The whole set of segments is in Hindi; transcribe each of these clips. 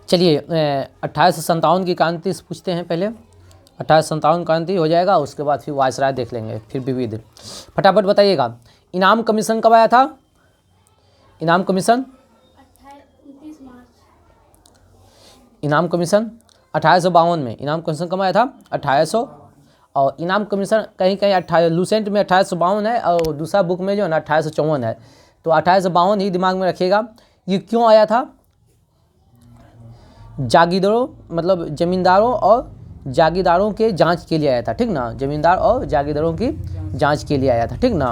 चलिए 1857 की क्रांति से पूछते हैं पहले। 1857 क्रांति हो जाएगा, उसके बाद फिर वायसराय देख लेंगे, फिर विविध। फटाफट बताइएगा, इनाम कमीशन कब आया था? इनाम कमीशन 1852 में इनाम कमीशन कब आया था? 1800। और इनाम कमीशन कहीं कहीं 18 लूसेंट में 1852 है और दूसरा बुक में जो है ना 1854 है। तो 1852 ही दिमाग में रखिएगा। ये क्यों आया था? जागीरदारों मतलब ज़मींदारों और जागीरदारों के जांच के लिए आया था, ठीक ना। ज़मींदार और जागीरदारों की जांच के लिए आया था, ठीक ना।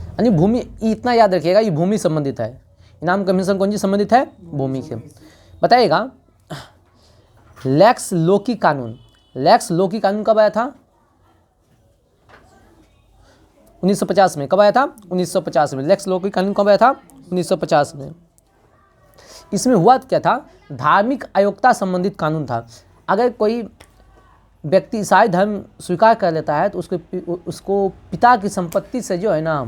यानी भूमि, इतना याद रखिएगा, ये भूमि संबंधित है। इनाम कमीशन कौन सी संबंधित है? भूमि से। बताइएगा लैक्स लोकी कानून, लैक्स लोकी कानून कब आया था? 1950 में। कब आया था? 1950 में। लैक्स लोकी कानून कब आया था? 1950 में। इसमें हुआ क्या था? धार्मिक अयोग्यता संबंधित कानून था। अगर कोई व्यक्ति ईसाई धर्म स्वीकार कर लेता है तो उसको पिता की संपत्ति से जो है ना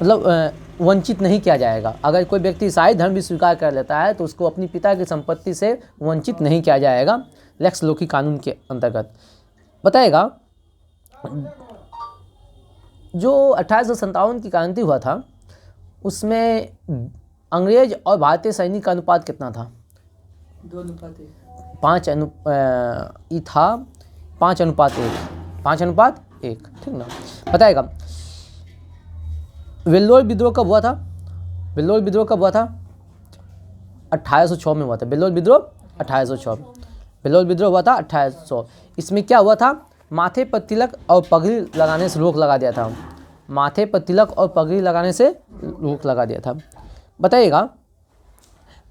मतलब वंचित नहीं किया जाएगा। अगर कोई व्यक्ति ईसाई धर्म भी स्वीकार कर लेता है तो उसको अपनी पिता की संपत्ति से वंचित नहीं किया जाएगा, लैक्स लोकी कानून के अंतर्गत। बताएगा जो 1857 की क्रांति हुआ था उसमें अंग्रेज और भारतीय सैनिक का अनुपात कितना था? 2:1। 5:1, ठीक ना। बताएगा वेल्लोर विद्रोह कब हुआ था? वेल्लोर विद्रोह कब हुआ था? 1806 में हुआ था। वेल्लोर विद्रोह 1806। वेल्लोर विद्रोह हुआ था 1800। इसमें क्या हुआ था? माथे पर तिलक और पगड़ी लगाने से रोक लगा दिया था। माथे पर तिलक और पगड़ी लगाने से रोक लगा दिया था। बताइएगा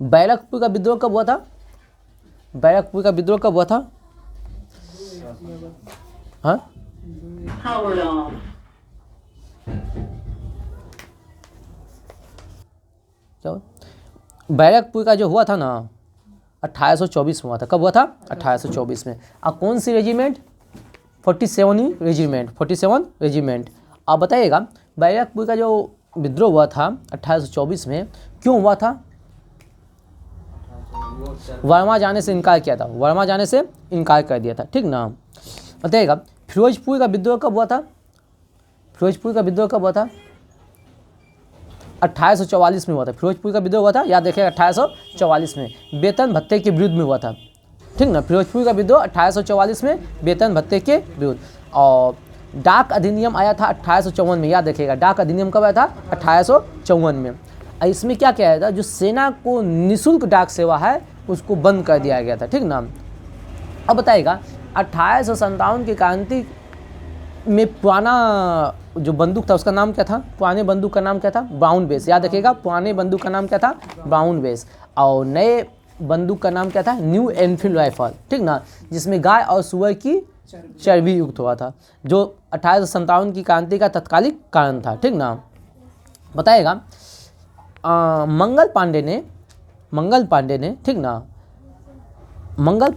बैरकपुर का विद्रोह कब हुआ था? बैरकपुर का विद्रोह कब हुआ था? हाँ, बैरकपुर का जो हुआ था ना 1824 में हुआ था। कब हुआ था? 1824 में। अब कौन सी रेजिमेंट? 47 regiment, 47 regiment. आप बताइएगा बैरकपुर का जो विद्रोह हुआ था 1824 में क्यों हुआ था? वर्मा जाने से इनकार किया था, वर्मा जाने से इनकार कर दिया था, ठीक ना। बताइएगा फिरोजपुर का विद्रोह कब हुआ था? फिरोजपुर का विद्रोह कब हुआ था? 1844 में हुआ था। फिरोजपुर का विद्रोह हुआ था, याद रखिएगा 1844 में, वेतन भत्ते के विरुद्ध में हुआ था, ठीक ना। फिरोजपुर का विद्रोह 1844 में वेतन भत्ते के विरुद्ध। और डाक अधिनियम आया था 1854 में, याद रखिएगा डाक अधिनियम कब आया था? 1854 में। इसमें क्या किया था? जो सेना को निःशुल्क डाक सेवा है उसको बंद कर दिया गया था, ठीक ना। अब बताइएगा 1857 की क्रांति में पुराना जो बंदूक था उसका नाम क्या था? पुराने बंदूक का नाम क्या था? Brown base. याद रखिएगा पुराने बंदूक का नाम क्या था? Brown base. और नए बंदूक का नाम क्या था? न्यू एनफील्ड राइफल, ठीक ना, जिसमें गाय और सुअर की चर्बी युक्त हुआ था, जो 1857 की क्रांति का तत्कालिक कारण था, ठीक ना। बताइएगा मंगल पांडे ने, ठीक ना, मंगल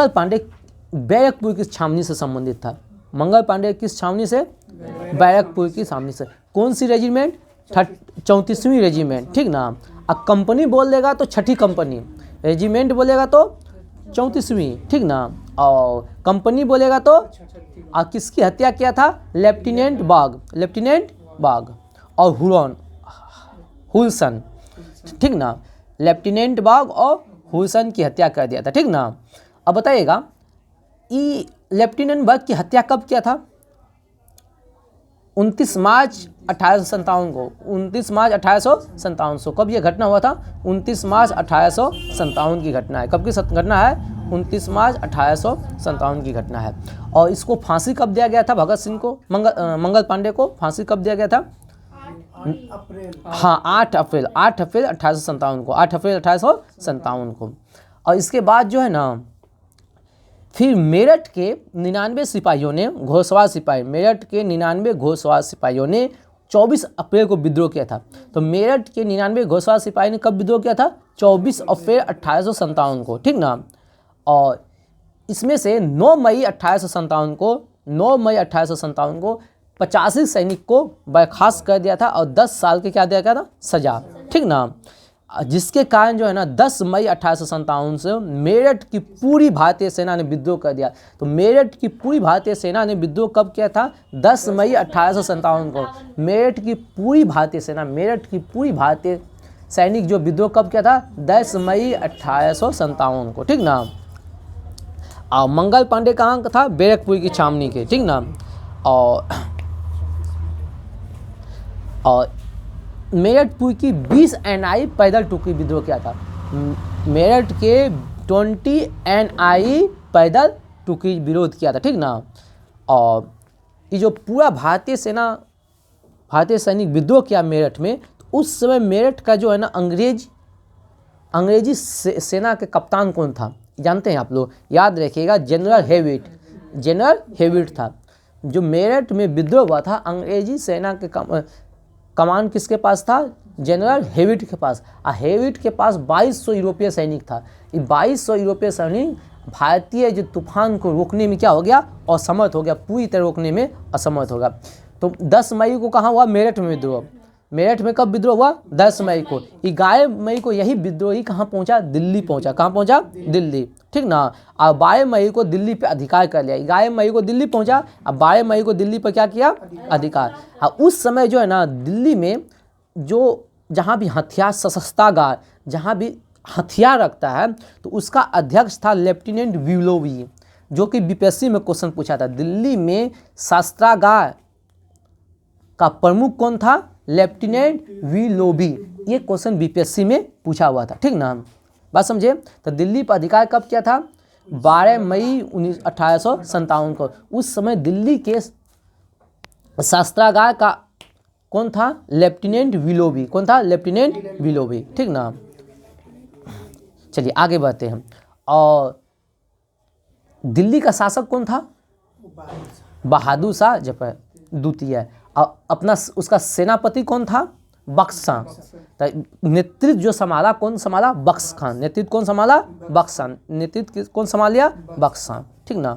पांडे बैरकपुर की छावनी से संबंधित था। मंगल पांडे किस छावनी से? बैरकपुर की छावनी से। कौन सी रेजिमेंट? 34वीं रेजिमेंट, ठीक ना। अब कंपनी बोल देगा तो 6ठी कंपनी, रेजिमेंट बोलेगा तो 34वीं, ठीक ना। और कंपनी बोलेगा तो किसकी हत्या किया था? लेफ्टिनेंट बाग और हुल्सन, ठीक ना। लेफ्टिनेंट बाग और हुल्सन की हत्या कर दिया था, ठीक ना। अब बताइएगा ये लेफ्टिनेंट बाग की हत्या कब किया था? 29 मार्च 1857 को। 29 मार्च 1857 को कब ये घटना हुआ था? 29 मार्च 1857 की घटना है। कब की घटना है? 29 मार्च 1857 की घटना है। और इसको फांसी कब दिया गया था? भगत सिंह को, मंगल पांडे को फांसी कब दिया गया था? 8 अप्रैल 1857 को, 8 अप्रैल 1857 को। और इसके बाद जो है ना फिर मेरठ के 99 सिपाहियों ने, घोड़सवार सिपाही, मेरठ के 99 घोड़सवार सिपाहियों ने 24 अप्रैल को विद्रोह किया था। तो मेरठ के 99 घोड़सवार सिपाही ने कब विद्रोह किया था? 24 अप्रैल 1857 को, ठीक ना। और इसमें से 9 मई 1857 को 85 सैनिक को बर्खास्त कर दिया था और 10 साल के क्या दिया गया था? सजा। ठीक ना। जिसके कारण जो है ना 10 मई 1857 से मेरठ की पूरी भारतीय सेना ने विद्रोह कर दिया। तो मेरठ की पूरी भारतीय सेना ने विद्रोह कब किया था? 10 मई 1857 को। मेरठ की पूरी भारतीय सेना, मेरठ की पूरी भारतीय सैनिक जो विद्रोह कब किया था? 10 मई 1857 को, ठीक ना। और मंगल पांडे कहाँ का था? बैरकपुर की छावनी के, ठीक ना। और मेरठपुर की 20 NI पैदल टुकड़ी विद्रोह किया था। मेरठ के 20 NI पैदल टुकड़ी विरोध किया था, ठीक ना। और ये जो पूरा भारतीय भारतीय सैनिक विद्रोह किया मेरठ में, तो उस समय मेरठ का जो है ना अंग्रेजी सेना के कप्तान कौन था? जानते हैं आप लोग? याद रखिएगा, जनरल हेविट था। जो मेरठ में विद्रोह हुआ था, अंग्रेजी सेना के कमान किसके पास था? जनरल हेविट के पास। हेविट के पास 2200 यूरोपीय सैनिक था। ये 2200 यूरोपीय सैनिक भारतीय जो तूफान को रोकने में क्या हो गया? असमर्थ हो गया, पूरी तरह रोकने में असमर्थ होगा। तो 10 मई को कहाँ हुआ? मेरठ में विद्रोह। मेरठ में कब विद्रोह हुआ? 10 मई को। 11 मई को यही विद्रोही कहाँ पहुँचा? दिल्ली पहुँचा। कहाँ पहुँचा? दिल्ली, ठीक ना। और 12 मई को दिल्ली पे अधिकार कर लिया। 11 मई को दिल्ली पहुँचा, अब 12 मई को दिल्ली पर क्या किया? अधिकार। उस समय जो है ना दिल्ली में जहाँ भी हथियार शस्त्रागार, जहाँ भी हथियार रखता है, तो उसका अध्यक्ष था लेफ्टिनेंट विलोवी, जो कि बीपीएससी में क्वेश्चन पूछा था। दिल्ली में शस्त्रागार का प्रमुख कौन था? लेफ्टिनेंट विलोवी। ये क्वेश्चन बीपीएससी में पूछा हुआ था, ठीक ना। बात समझे? तो दिल्ली पर अधिकार कब किया था? 12 मई 1857 को। उस समय दिल्ली के शस्त्रागार का कौन था? लेफ्टिनेंट विलोवी। कौन था? लेफ्टिनेंट विलोवी, ठीक ना। चलिए आगे बढ़ते हैं। और दिल्ली का शासक कौन था? बहादुर शाह जफर द्वितीय। और उसका सेनापति कौन था? बख्श खां। नेतृत्व जो संभाला, कौन संभाला? बख्श खां। नेतृत्व कौन संभाला? बख्श खां। नेतृत्व कौन संभाल लिया? बख्श खां, ठीक ना।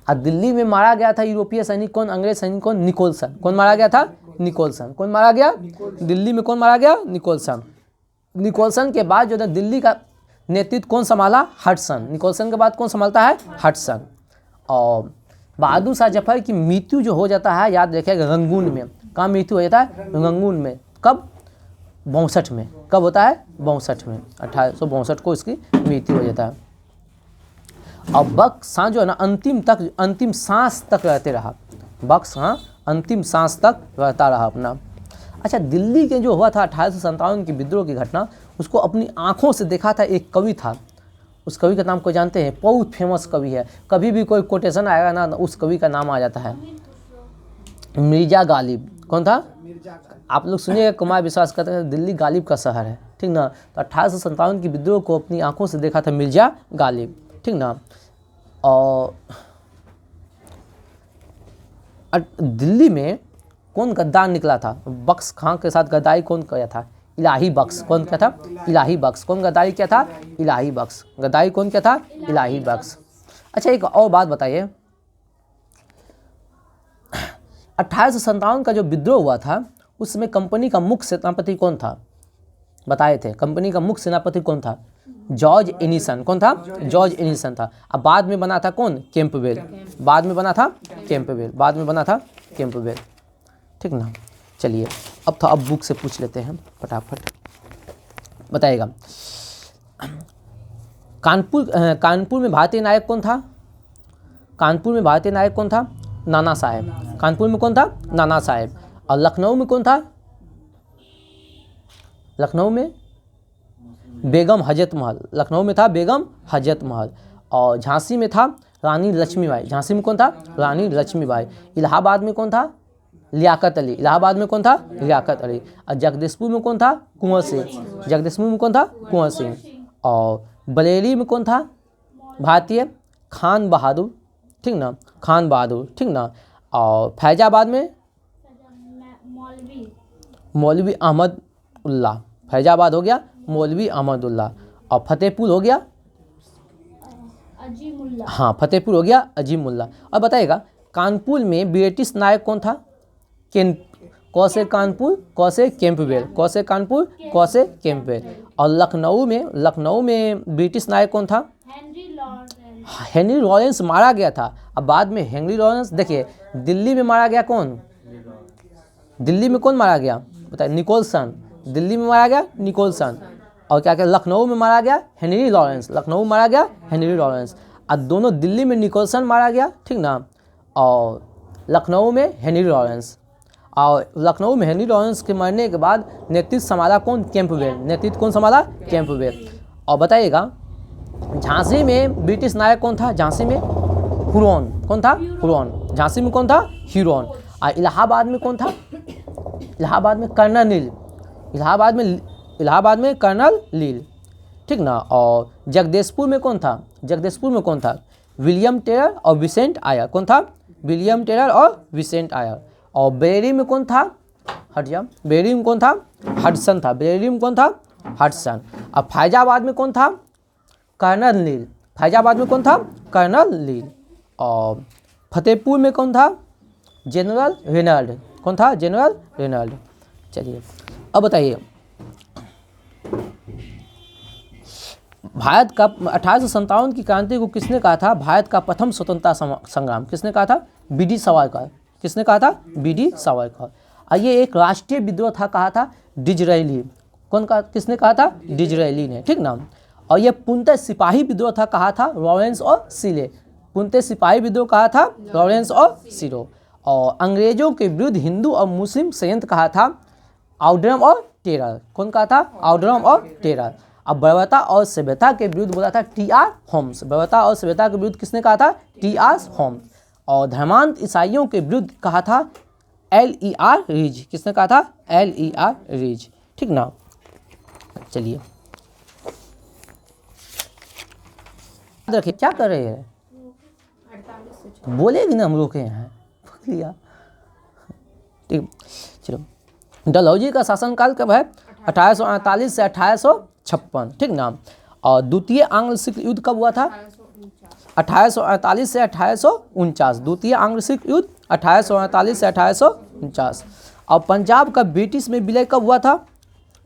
और दिल्ली में मारा गया था यूरोपीय सैनिक कौन? अंग्रेज सैनिक कौन? निकोलसन। कौन मारा गया था? निकोलसन। कौन मारा गया? दिल्ली में कौन मारा गया? निकोलसन। निकोलसन के बाद जो है दिल्ली का नेतृत्व कौन संभाला? हडसन। निकोलसन के बाद कौन संभालता है? हडसन। और बहादुर शाह जफर की मृत्यु जो हो जाता है, याद रखिएगा, रंगून में। कहाँ मृत्यु हो जाता है? रंगून में। कब? 62 में। कब होता है? 62 में। 1862 को इसकी मृत्यु हो जाता है। और बख्श खां जो है ना अंतिम सांस तक रहते रहा। बख्श खां अंतिम सांस तक रहता रहा अपना। अच्छा, दिल्ली के जो हुआ था 1857 की विद्रोह की घटना, उसको अपनी आंखों से देखा था एक कवि था। उस कवि का नाम कोई जानते हैं? बहुत फेमस कवि है। कभी भी कोई कोटेशन आएगा ना, उस कवि का नाम आ जाता है, मिर्जा गालिब। कौन था? आप लोग सुनिएगा, कुमार विश्वास कहते हैं दिल्ली गालिब का शहर है, ठीक ना। तो 1857 की विद्रोह को अपनी आंखों से देखा था मिर्जा गालिब, ठीक ना। और दिल्ली में कौन गद्दार निकला था? बख्श खां के साथ गद्दारी कौन किया था? इलाही बख्श। कौन किया था? इलाही बख्श। कौन गद्दारी किया था? इलाही बख्श। गद्दारी कौन किया था? इलाही बख्श। अच्छा, एक और बात बताइए, 1857 का जो विद्रोह हुआ था, उसमें कंपनी का मुख्य सेनापति कौन था? बताए थे, कंपनी का मुख्य सेनापति कौन था? George Ennison. कौन था? जॉर्ज एनिसन था। अब बाद में बना था कौन? कैंपबेल। बाद में बना था कैंपबेल। बाद में बना था कैंपबेल, ठीक ना। चलिए अब बुक से पूछ लेते हैं फटाफट, बताइएगा। कानपुर में भारतीय नायक कौन था? कानपुर में भारतीय नायक कौन था? नाना साहेब। कानपुर में कौन था? नाना साहेब। और लखनऊ में कौन था? लखनऊ में बेगम हजरत महल। लखनऊ में था बेगम हजरत महल। और झांसी में था रानी लक्ष्मीबाई। झांसी में कौन था? रानी लक्ष्मीबाई। इलाहाबाद में कौन था? लियाकत अली। इलाहाबाद में कौन था? लियाकत अली। और जगदीशपुर में कौन था? कुंवर सिंह। जगदीशपुर में कौन था? कुंवर सिंह। और बरेली में कौन था? भारतीय खान बहादुर, ठीक ना, खान बहादुर, ठीक ना। और फैजाबाद में मौलवी अहमद उल्लाह। फैजाबाद हो गया मौलवी अहमद उल्लाह। और फतेहपुर हो गया अजीमुल्लाह। हाँ, फतेहपुर हो गया अजीमुल्लाह। और बताइएगा, कानपुर में ब्रिटिश नायक कौन था? क से कानपुर, क से कैंपबेल, क से कानपुर, क से कैंपबेल। और लखनऊ में ब्रिटिश नायक कौन था? हेनरी लॉरेंस मारा गया था। अब बाद में हेनरी लॉरेंस, देखिए दिल्ली में मारा गया कौन? दिल्ली में कौन मारा गया बताइए? निकोलसन। दिल्ली में मारा गया निकोलसन। और क्या क्या लखनऊ में मारा गया? Henry Lawrence. लखनऊ मारा गया हेनरी लॉरेंस। अब दोनों, दिल्ली में निकोलसन मारा गया, ठीक ना, और लखनऊ में हेनरी लॉरेंस। और लखनऊ में हेनरी लॉरेंस के मरने के बाद नेतृत्व संभाला कौन? कैंपबेल। नेतृत्व कौन संभाला? कैंपबेल। और बताइएगा झांसी में ब्रिटिश नायक कौन था? झांसी में हुरॉन। कौन था? हुरॉन। झांसी में कौन था? हुरॉन। और इलाहाबाद में कौन था? इलाहाबाद में कर्नल नील। इलाहाबाद में कर्नल नील, ठीक ना। और जगदीशपुर में कौन था? जगदीशपुर में कौन था? विलियम टेलर और विसेंट आयर। कौन था? विलियम टेलर और विसेंट आयर। और बरेली में कौन था? बरेली में कौन था? हडसन था। बरेली में कौन था? हडसन। अब फैजाबाद में कौन था? कर्नल नील। फैजाबाद में कौन था? कर्नल नील। और फतेहपुर में कौन था? General Reynold. कौन था? General Reynold. चलिए अब बताइए, भारत का 1857 की क्रांति को किसने कहा था भारत का प्रथम स्वतंत्रता संग्राम? किसने कहा था? बी.डी. सावरकर। किसने कहा था? बी.डी. सावरकर। और ये एक राष्ट्रीय विद्रोह था, कहा था डिजरेली। कौन का? किसने कहा था? डिजरेली ने, ठीक ना। और ये पूर्णतः सिपाही विद्रोह था, कहा था लॉरेंस और सीले। पूर्णतः सिपाही विद्रोह कहा था लॉरेंस और सीलो। और अंग्रेजों के विरुद्ध हिंदू और मुस्लिम संयंत्र कहा था आउडरम और टेरर। कौन कहा था? आउडरम और टेरर। अब बर्बरता और सभ्यता के विरुद्ध बोला था टी.आर. होम्स। बर्बरता और सभ्यता के विरुद्ध किसने कहा था? टी.आर. होम्स। और धर्मांध ईसाइयों के विरुद्ध कहा था L.E.R. रीज। किसने कहा था? L.E.R. रीज, ठीक ना। चलिए रखिए, क्या कर रहे हैं? बोलेगी ना, हम रोके हैं, लिया, ठीक। चलो, डलहौजी का शासनकाल कब है? 1848 से 1856, ठीक ना। और द्वितीय आंग्ल सिख युद्ध कब हुआ था? 1848 से 1849। द्वितीय आंग्ल सिख युद्ध 1848 से 1849। और पंजाब का ब्रिटिश में विलय कब हुआ था?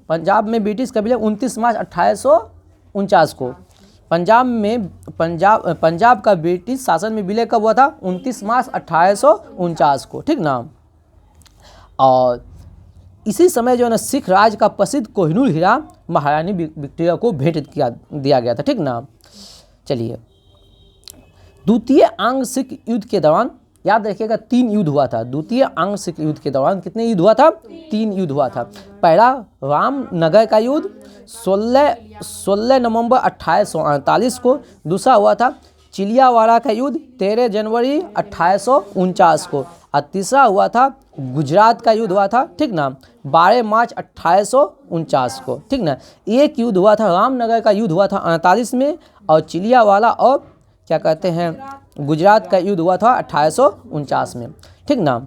पंजाब में ब्रिटिश का विलय 29 मार्च 1849 को। पंजाब का ब्रिटिश शासन में विलय कब हुआ था? 29 मार्च 1849 को, ठीक ना। और इसी समय जो है ना सिख राज का प्रसिद्ध कोहिनूर हीरा महारानी विक्टोरिया को भेंट दिया गया था, ठीक ना। चलिए, द्वितीय आंग्ल सिख युद्ध के दौरान याद रखिएगा 3 युद्ध हुआ था। द्वितीय आंग्ल सिख युद्ध के दौरान कितने युद्ध हुआ था? 3 युद्ध हुआ था। पहला रामनगर का युद्ध 16 नवंबर 1848 को। दूसरा हुआ था चिलियावाड़ा का युद्ध 13 जनवरी 1849 को। और तीसरा हुआ था गुजरात का युद्ध हुआ था, ठीक ना, 12 मार्च 1849 को, ठीक ना। एक युद्ध हुआ था, रामनगर का युद्ध हुआ था 48 में। और चिलियावाड़ा और क्या कहते हैं गुजरात का युद्ध हुआ था 1849 में, ठीक ना।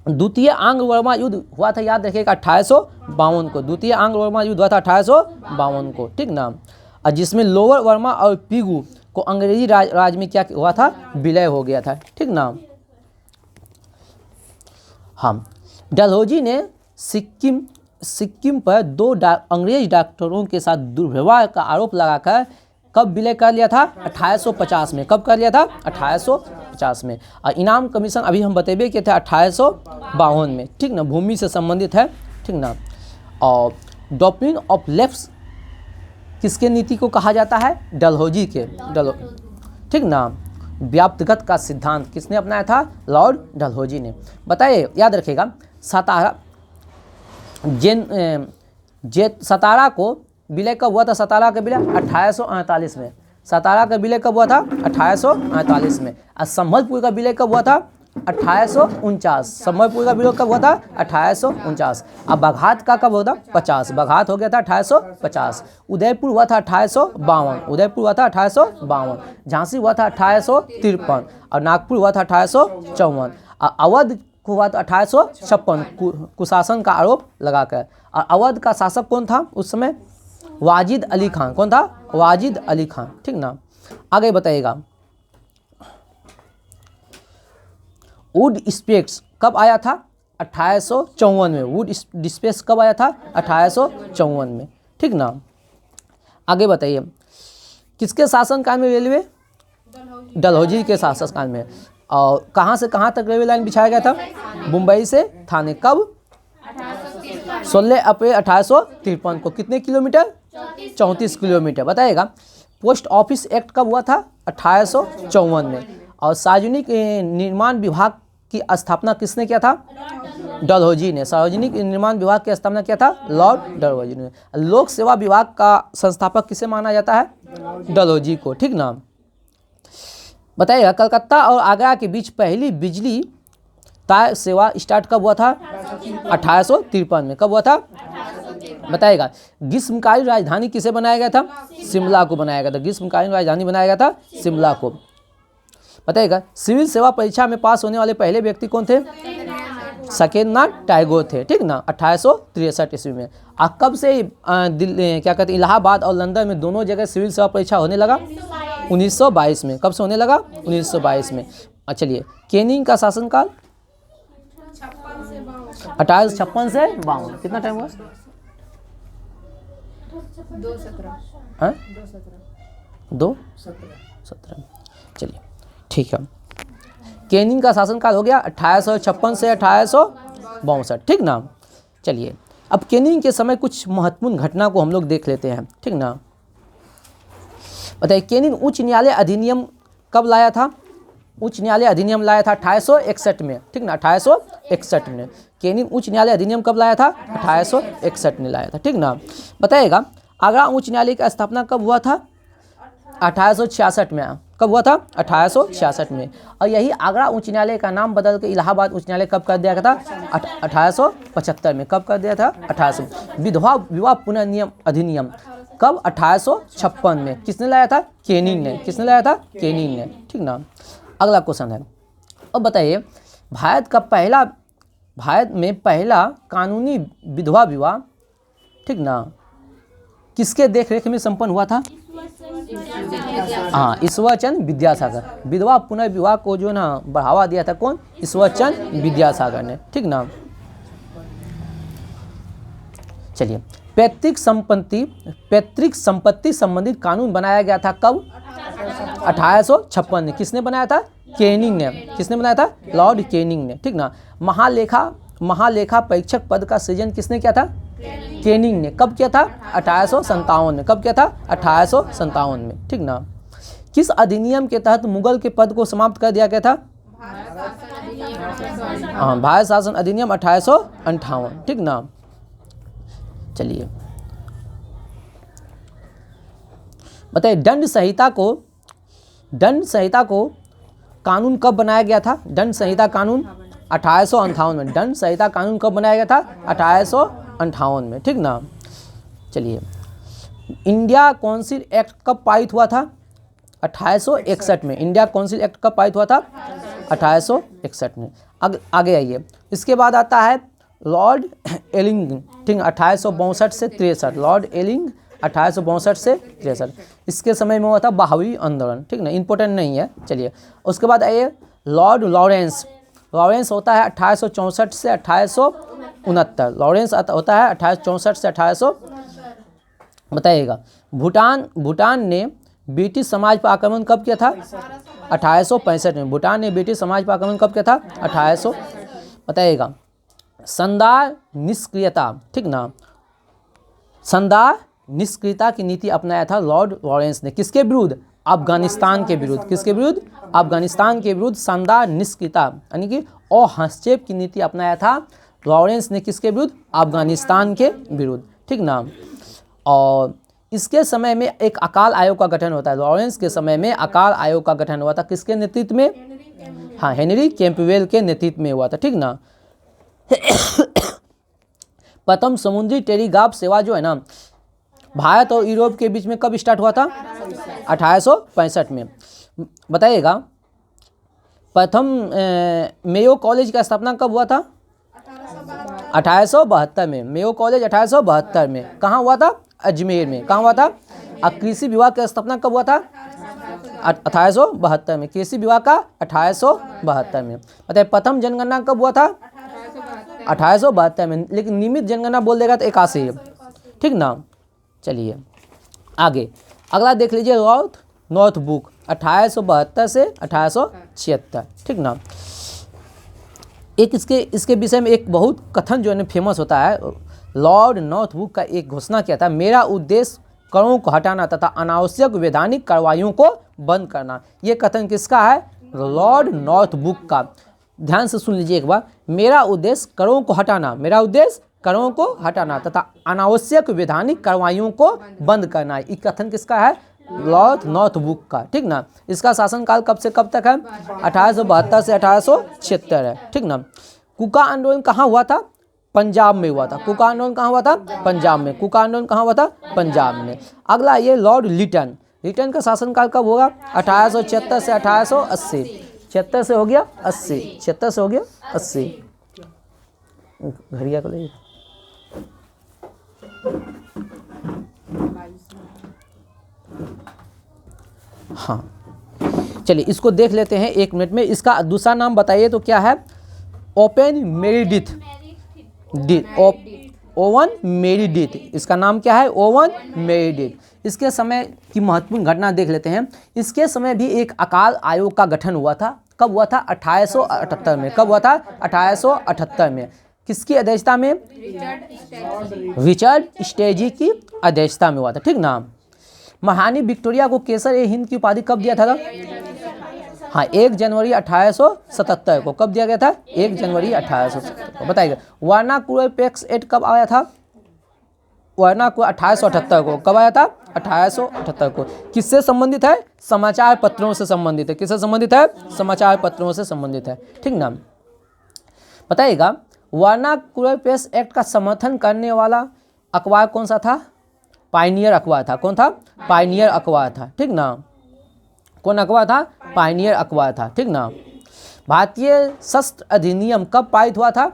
द्वितीय आंग्ल वर्मा युद्ध हुआ था, याद रखिएगा 1852 को। द्वितीय आंग्ल वर्मा युद्ध हुआ था 1852 को, ठीक ना। और जिसमें लोअर वर्मा और पीगू को अंग्रेजी राज में क्या हुआ था? विलय हो गया था, ठीक ना। हाँ, डलहौजी ने सिक्किम पर 2 अंग्रेज डॉक्टरों के साथ दुर्व्यवहार का आरोप लगाकर कब विलय कर लिया था? 1850 में। कब कर लिया था? 1850 में। और इनाम कमीशन अभी हम बतेबे किए थे 1852 में, ठीक ना। भूमि से संबंधित है, ठीक ना। और डॉक्ट्रिन ऑफ लेफ्ट किसके नीति को कहा जाता है? डलहौजी के, ठीक ना। व्याप्तगत का सिद्धांत किसने अपनाया था? लॉर्ड डलहौजी ने। बताइए, याद रखिएगा सतारा को विलय कब हुआ था? सतारा का विलय 1848 में। सतारा का विलय कब हुआ था? 1848 में। और संभलपुर का विलय कब हुआ था? 1849। संभलपुर का विलय कब हुआ था? 1849। अब बघात का कब होता? 50। बघात हो गया था 1850। उदयपुर हुआ था 1852। उदयपुर हुआ था 1852। झांसी हुआ था 1853। और नागपुर हुआ था 1854। और अवध को हुआ था 1856 कुशासन का आरोप लगाकर। और अवध का शासक कौन था उस समय? वाजिद अली खान। कौन था? वाजिद अली खान, ठीक ना। आगे बताइएगा, वुड स्पेक्स कब आया था? 1854 में। वुड डिस्पेस कब आया था? 1854 में। ठीक ना। आगे बताइए, किसके शासनकाल में रेलवे? डलहौजी के शासनकाल में। और कहाँ से कहाँ तक रेलवे लाइन बिछाया गया था? मुंबई से थाने। कब? 16 अप्रैल 1853 को। कितने किलोमीटर? 34 किलोमीटर। बताइएगा, पोस्ट ऑफिस एक्ट कब हुआ था? 1854 में। और सार्वजनिक निर्माण विभाग की स्थापना किसने किया था? डलहौजी ने। सार्वजनिक निर्माण विभाग की स्थापना किया था लॉर्ड डलहौजी ने। लोक सेवा विभाग का संस्थापक किसे माना जाता है? डलहौजी को। ठीक ना। बताइएगा, कलकत्ता और आगरा के बीच पहली बिजली तार सेवा स्टार्ट कब हुआ था? 1853 में। कब हुआ था? बताइएगा, ग्रीष्मकालीन राजधानी किसे बनाया गया था? शिमला को बनाया गया था। ग्रीष्मकालीन राजधानी बनाया गया था शिमला को। बताइएगा, सिविल सेवा परीक्षा में पास होने वाले पहले व्यक्ति कौन थे? सत्येंद्रनाथ टैगोर थे। ठीक ना, 1863 ईस्वी में। कब से दिल्ली क्या कहते हैं, इलाहाबाद और लंदन में दोनों जगह सिविल सेवा परीक्षा होने लगा? 1922 में। कब से होने लगा? 1922 में। चलिए, कैनिंग का शासनकाल 1856 से 52। कितना टाइम हुआ? 217। चलिए ठीक है, कैनिंग का शासनकाल हो गया 1856 से 1862। ठीक ना। चलिए, अब कैनिंग के समय कुछ महत्वपूर्ण घटना को हम लोग देख लेते हैं। ठीक ना। बताइए, कैनिंग उच्च न्यायालय अधिनियम कब लाया था? उच्च न्यायालय अधिनियम लाया था 1861 में। ठीक ना, 1861 में। कैनिंग उच्च न्यायालय अधिनियम कब लाया था? 1861 में लाया था। ठीक ना। बताइएगा, आगरा उच्च न्यायालय की स्थापना कब हुआ था? 1866 में। कब हुआ था? 1866 में। और यही आगरा उच्च न्यायालय का नाम बदल के इलाहाबाद उच्च न्यायालय कब कर दिया गया था? 1875 में। कब कर दिया था? 1800। विधवा विवाह पुनर्नियम अधिनियम कब? 1856 में। किसने लाया था? कैनिंग ने। किसने लाया था? कैनिंग ने। ठीक ना। अगला क्वेश्चन है, अब बताइए, भारत में पहला कानूनी विधवा विवाह, ठीक ना, किसके देखरेख में संपन्न हुआ था? हाँ, ईश्वरचंद्र विद्यासागर। विधवा पुनर्विवाह को जो ना बढ़ावा दिया था कौन? ईश्वरचंद्र विद्यासागर ने। ठीक ना। चलिए, पैतृक संपत्ति संबंधित कानून बनाया गया था कब? 1856 में। किसने बनाया था? कैनिंग ने। किसने बनाया था? लॉर्ड कैनिंग ने। ठीक ना। महालेखा परीक्षक पद का सृजन किसने किया था? कैनिंग ने। कब किया था? 1857 में। कब किया था? 1857 में। ठीक ना। किस अधिनियम के तहत मुगल के पद को समाप्त कर दिया गया था? हाँ, भारत शासन अधिनियम 1858। ठीक ना। चलिए, बताइए, दंड संहिता को कानून कब बनाया गया था? दंड संहिता कानून 1858 में। दंड संहिता कानून कब बनाया गया था? 1858 में। ठीक ना। चलिए, इंडिया काउंसिल एक्ट कब पारित हुआ था? 1861 में। इंडिया काउंसिल एक्ट कब पारित हुआ था? 1861 में। आगे आइए, इसके बाद आता है लॉर्ड एलिंग। ठीक, 1862 से 63। लॉर्ड एलिंग 1862 से 63। इसके समय में हुआ था बहावी आंदोलन। ठीक ना, इंपॉर्टेंट नहीं है। चलिए, उसके बाद आइए लॉर्ड लॉरेंस। लॉरेंस होता है 1864 से 1869। लॉरेंस होता है 1864 से 1800। बताइएगा, भूटान ने ब्रिटिश समाज पर आक्रमण कब किया था? 1865 में। भूटान ने ब्रिटिश समाज पर आक्रमण कब किया था? 1800। बताइएगा, शानदार निष्क्रियता, ठीक ना, शानदार निष्क्रियता की नीति अपनाया था लॉर्ड लॉरेंस ने। किसके विरुद्ध? अफगानिस्तान के विरुद्ध। किसके विरुद्ध? अफगानिस्तान के विरुद्ध शानदार निष्क्रियता यानी कि हस्तक्षेप की नीति अपनाया था लॉरेंस ने। किसके विरुद्ध? अफगानिस्तान के विरुद्ध। ठीक ना। और इसके समय में एक अकाल आयोग का गठन होता है। लॉरेंस के समय में अकाल आयोग का गठन हुआ था। किसके नेतृत्व में? हाँ, हेनरी कैंपबेल के नेतृत्व में हुआ था। ठीक ना। प्रथम समुद्री टेलीग्राफ सेवा जो है ना, भारत और यूरोप के बीच में कब स्टार्ट हुआ था? 1865 में। बताइएगा, प्रथम मेयो कॉलेज का स्थापना कब हुआ था? 1872 में। मेयो कॉलेज 1872 में। कहाँ हुआ था? अजमेर में। कहाँ हुआ था? कृषि विभाग की स्थापना कब हुआ था? 1872 में। कृषि विभाग का 1872 में। बताइए, प्रथम जनगणना कब हुआ था? 1872 में, लेकिन नियमित जनगणना बोल देगा तो 81 है, ठीक ना। चलिए आगे अगला देख लीजिए, नॉर्थ बुक 1872 से 1876, ठीक ना। एक इसके विषय में एक बहुत कथन जो है फेमस होता है। लॉर्ड नॉर्थ बुक का एक घोषणा किया था, मेरा उद्देश्य करों को हटाना तथा अनावश्यक वैधानिक कार्रवाइयों को बंद करना। ये कथन किसका है? लॉर्ड नॉर्थ बुक का। ध्यान से सुन लीजिए एक बार, मेरा उद्देश्य करों को हटाना, मेरा उद्देश्य करों को हटाना तथा अनावश्यक वैधानिक कार्रवाइयों को बंद करना। ये कथन किसका है? लॉर्ड नॉर्थ बुक का, ठीक ना। इसका शासनकाल कब से कब तक है? 1872 से 1876 है, ठीक ना। कुका आंदोलन कहाँ हुआ था? पंजाब में हुआ था। कुका आंदोलन कहाँ हुआ था? पंजाब में। कुका आंदोलन कहाँ हुआ था? पंजाब में। अगला ये लॉर्ड लिटन का शासनकाल कब होगा? 1876 से 1880। 76 से हो गया 80, 76 से हो गया 80। घड़िया को ले। हाँ चलिए इसको देख लेते हैं 1 मिनट में। इसका दूसरा नाम बताइए तो क्या है? Open Meredith, oven Meredith. इसका नाम क्या है? Oven Meredith. इसके समय की महत्वपूर्ण घटना देख लेते हैं। इसके समय भी एक अकाल आयोग का गठन हुआ था। कब हुआ था? 1878 में। कब हुआ था? 1878 में। किसकी अध्यक्षता में? रिचर्ड स्टेजी की अध्यक्षता में हुआ था, ठीक ना। महारानी विक्टोरिया को केसर ए हिंद की उपाधि कब दिया था? हाँ 1 जनवरी 1877 को। कब दिया गया था? 1 जनवरी 1877 को। बताइएगा वर्नाकुलर पैक्स एक्ट कब आया था? वर्नाकुलर 1878 को। कब आया था? 1878 को। किससे संबंधित है? समाचार पत्रों से संबंधित है। किससे संबंधित है? समाचार पत्रों से संबंधित है, ठीक ना। बताइएगा वर्नाकुलर पैक्स एक्ट का समर्थन करने वाला अखबार कौन सा था? पायनियर अखबार था। कौन था? पायनियर अखबार था, ठीक ना। कौन अखबार था? पायनियर अखबार था, ठीक ना। भारतीय शस्त्र अधिनियम कब पारित हुआ था?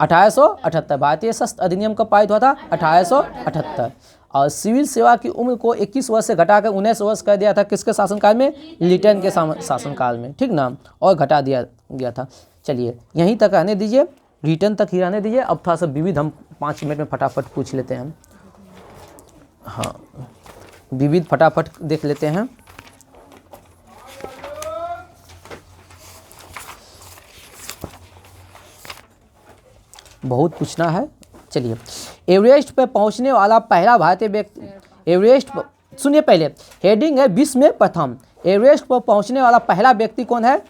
1878। भारतीय शस्त्र अधिनियम कब पारित हुआ था? 1878। और सिविल सेवा की उम्र को 21 वर्ष से घटाकर 19 वर्ष कर दिया था। किसके शासनकाल में? लिटन के शासनकाल में, ठीक ना। और घटा दिया गया था। चलिए यहीं तक रहने दीजिए, रिटर्न तक ही रहने दीजिए। अब थोड़ा सा विविध हम 5 मिनट में फटाफट पूछ लेते हैं। हाँ विविध फटाफट देख लेते हैं। बहुत पूछना है। चलिए एवरेस्ट पर पहुंचने वाला पहला भारतीय व्यक्ति, एवरेस्ट पर सुनिए पहले, हेडिंग है विश्व में प्रथम। एवरेस्ट पर पहुंचने वाला पहला व्यक्ति कौन है?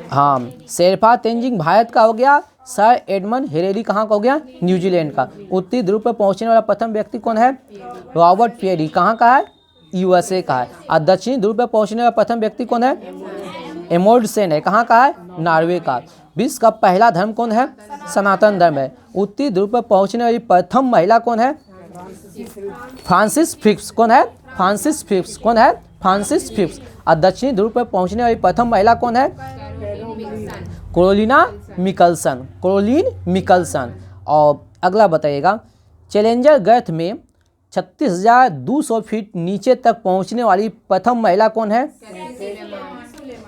हाँ शेरपा तेंजिंग भारत का हो गया। सर एडमंड हिलेरी कहाँ का हो गया? न्यूजीलैंड का। उत्तरी ध्रुव पर पहुंचने वाला प्रथम व्यक्ति कौन है? रॉबर्ट पेरी कहाँ का है? यूएसए का है। और दक्षिणी ध्रुव पर पहुंचने वाला प्रथम व्यक्ति कौन है? एमोल्डसेन है। कहाँ का है? नॉर्वे का। विश्व का पहला धर्म कौन है? सनातन धर्म है। उत्तरी ध्रुव पर पहुंचने वाली प्रथम महिला कौन है? Francis Phipps. कौन है? Francis Phipps. कौन है? Francis Phipps. और दक्षिणी ध्रुव पर पहुंचने वाली प्रथम महिला कौन है? कैरोलिना मिकल्सन। कैरोलिन मिकल्सन। और अगला बताइएगा चैलेंजर गर्थ में 36,200 फीट नीचे तक पहुंचने वाली प्रथम महिला कौन है?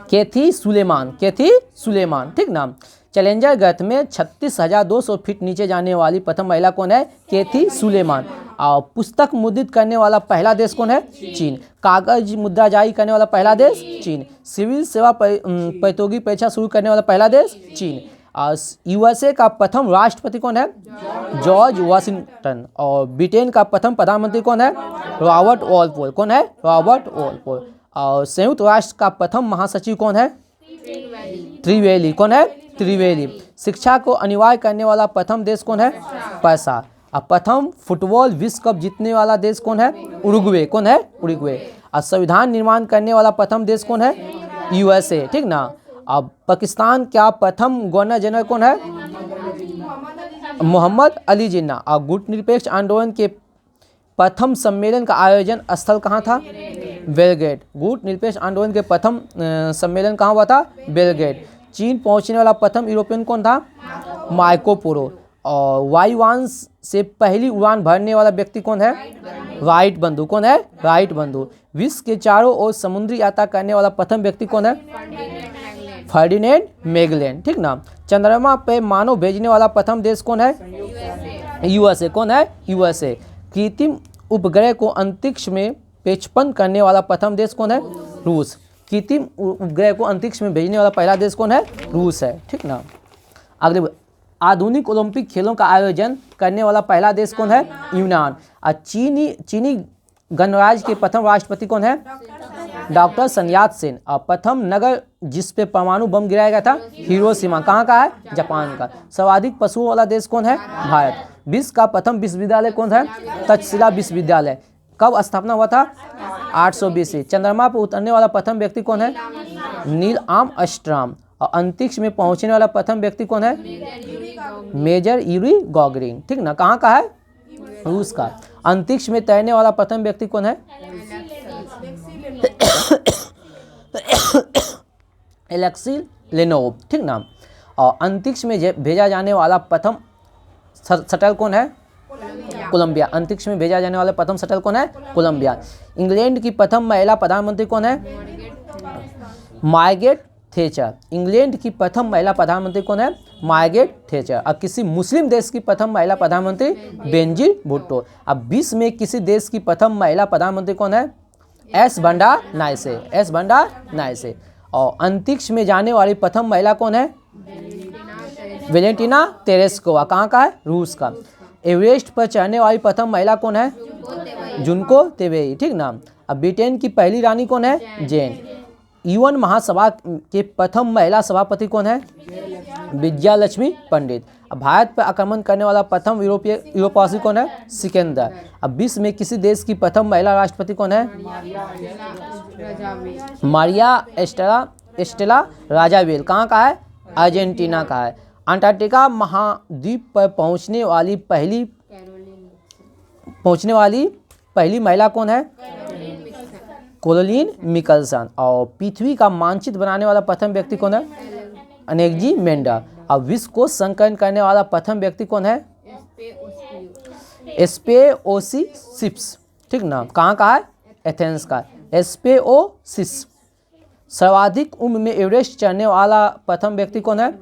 कैथी सुलेमान। कैथी सुलेमान, ठीक ना। चैलेंजर गर्थ में 36,200 फीट नीचे जाने वाली प्रथम महिला कौन है? कैथी सुलेमान। और पुस्तक मुद्रित करने वाला पहला देश कौन है? चीन। कागज मुद्रा जारी करने वाला पहला देश? चीन। सिविल सेवा प्रतियोगी परीक्षा शुरू करने वाला पहला देश? चीन। और यूएसए का प्रथम राष्ट्रपति कौन है? George Washington. और ब्रिटेन का प्रथम प्रधानमंत्री कौन है? Robert Walpole. कौन है? Robert Walpole. और संयुक्त राष्ट्र का प्रथम महासचिव कौन है? त्रिवेदी। कौन है? त्रिवेदी। शिक्षा को अनिवार्य करने वाला प्रथम देश कौन है? पैसा। और प्रथम फुटबॉल विश्व कप जीतने वाला देश कौन है? उरुग्वे। कौन है? उरुग्वे। और संविधान निर्माण करने वाला प्रथम देश कौन है? यूएसए, ठीक ना। अब पाकिस्तान का प्रथम गवर्नर जनरल कौन है? मोहम्मद अली जिन्ना। और गुटनिरपेक्ष आंदोलन के प्रथम सम्मेलन का आयोजन स्थल कहाँ था? बेलग्रेड। गुटनिरपेक्ष आंदोलन के प्रथम सम्मेलन कहाँ हुआ था? बेलग्रेड। चीन पहुंचने वाला प्रथम यूरोपियन कौन था? Marco Polo. और वायुयान से पहली उड़ान भरने वाला व्यक्ति कौन है? राइट बंधु। कौन है? राइट बंधु। विश्व के चारों ओर समुद्री यात्रा करने वाला प्रथम व्यक्ति कौन है? फर्डिनेंड मैगेलन, ठीक ना। चंद्रमा पे मानव भेजने वाला प्रथम देश कौन है? यूएसए। कौन है? यूएसए। कृत्रिम उपग्रह को अंतरिक्ष में प्रक्षेपण करने वाला प्रथम देश कौन है? रूस। कृत्रिम उपग्रह को अंतरिक्ष में भेजने वाला पहला देश कौन है? रूस है, ठीक ना। अगले, आधुनिक ओलंपिक खेलों का आयोजन करने वाला पहला देश कौन है? यूनान। और चीनी गणराज्य के प्रथम राष्ट्रपति कौन है? Doctor sun यat-sen। और प्रथम नगर जिस पे परमाणु बम गिराया गया था? हिरोशिमा। कहाँ का है? जापान का। सर्वाधिक पशुओं वाला देश कौन है? भारत। विश्व का प्रथम विश्वविद्यालय कौन है? तक्षशिला विश्वविद्यालय। कब स्थापना हुआ था? 820 से। चंद्रमा पर उतरने वाला प्रथम व्यक्ति कौन है? Neil Armstrong. और अंतरिक्ष में पहुंचने वाला प्रथम व्यक्ति कौन है? मेजर यूरी गॉगरिन, ठीक ना। कहाँ का है? रूस का। अंतरिक्ष में तैरने वाला प्रथम व्यक्ति कौन है? एलेक्सी लेनोव, ठीक ना। और अंतरिक्ष में भेजा जाने वाला प्रथम शटल कौन है? कोलंबिया। अंतरिक्ष में भेजा जाने वाला प्रथम शटल कौन है? कोलंबिया। इंग्लैंड की प्रथम महिला प्रधानमंत्री कौन है? Margaret Thatcher. इंग्लैंड की प्रथम महिला प्रधानमंत्री कौन है? Margaret Thatcher. और किसी मुस्लिम देश की प्रथम महिला प्रधानमंत्री? बेनजीर भुट्टो। अब विश्व में किसी देश की प्रथम महिला प्रधानमंत्री कौन है? एस बंडा नायसे। एस बंडा नायसे। और अंतरिक्ष में जाने वाली प्रथम महिला कौन है? Valentina Tereshkova. कहाँ का है? रूस का। एवरेस्ट पर चढ़ने वाली प्रथम महिला कौन है? जुनको तेवेई, ठीक ना। अब ब्रिटेन की पहली रानी कौन है? जेन। यूएन महासभा के प्रथम महिला सभापति कौन है? विजया लक्ष्मी पंडित। अब भारत पर आक्रमण करने वाला प्रथम यूरोपवासी कौन है? सिकंदर। अब विश्व में किसी देश की प्रथम महिला राष्ट्रपति कौन है? मारिया एस्टेला राजावेल। कहाँ का है? अर्जेंटीना का है। अंटार्कटिका महाद्वीप पर पहुंचने वाली पहली महिला कौन है? Caroline Mikkelsen. और पृथ्वी का मानचित्र बनाने वाला प्रथम व्यक्ति कौन है? अनेकजी मेंडल। और विश्व को संकलन करने वाला प्रथम व्यक्ति कौन है? एस्पेओसिस, ठीक ना। कहाँ का है? एथेंस का। एस्पेओसिस। सर्वाधिक उम्र में एवरेस्ट चढ़ने वाला प्रथम व्यक्ति कौन है?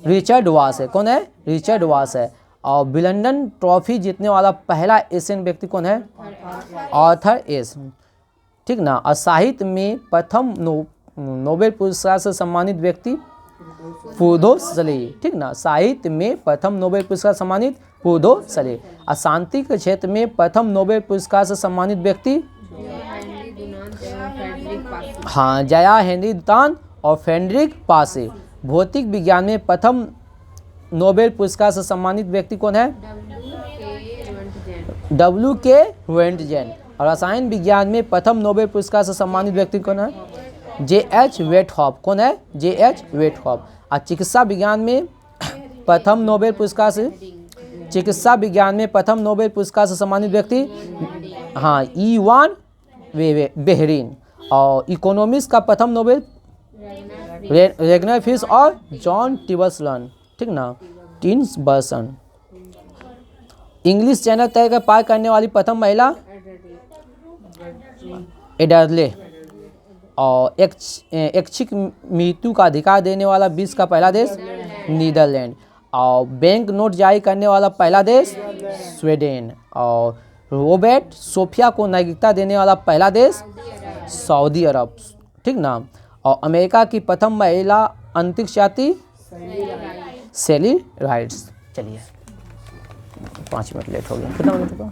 रिचर्ड वास है। कौन है? रिचर्ड वास है। और विंबलडन ट्रॉफी जीतने वाला पहला एशियन व्यक्ति कौन है? आर्थर एस, ठीक ना। और साहित्य में प्रथम नोबेल पुरस्कार से सम्मानित व्यक्ति? फुर्दो सलेही, ठीक ना। साहित्य में प्रथम नोबेल पुरस्कार सम्मानित? फुर्दो सलेही। और शांति के क्षेत्र में प्रथम नोबेल पुरस्कार से सम्मानित व्यक्ति? हाँ, जया हेनरी दुतान और फ्रेडरिक पासे। भौतिक विज्ञान में प्रथम नोबेल पुरस्कार से सम्मानित व्यक्ति कौन है? W.K. रोएंटजेन। और रसायन विज्ञान में प्रथम नोबेल पुरस्कार से सम्मानित व्यक्ति कौन है? J.H. वेटहॉफ। कौन है? J.H. वेटहॉफ। और चिकित्सा विज्ञान में प्रथम नोबेल पुरस्कार से सम्मानित व्यक्ति? हाँ, इवान बेहरीन। और इकोनॉमिक्स का प्रथम नोबेल? रेगनर फिश और जॉन टिबर्सन, ठीक ना। टिन्सबर्सन। इंग्लिश चैनल तय कर पार करने वाली प्रथम महिला? एडरले। और ऐच्छिक मृत्यु का अधिकार देने वाला विश्व का पहला देश? नीदरलैंड। और बैंक नोट जारी करने वाला पहला देश? स्वीडन। और रॉबर्ट सोफिया को नागरिकता देने वाला पहला देश? सऊदी अरब, ठीक ना। और अमेरिका की प्रथम महिला अंतरिक्ष यात्री? सेली राइड्स। चलिए 5 मिनट लेट हो गया। कितना मिनट हुआ?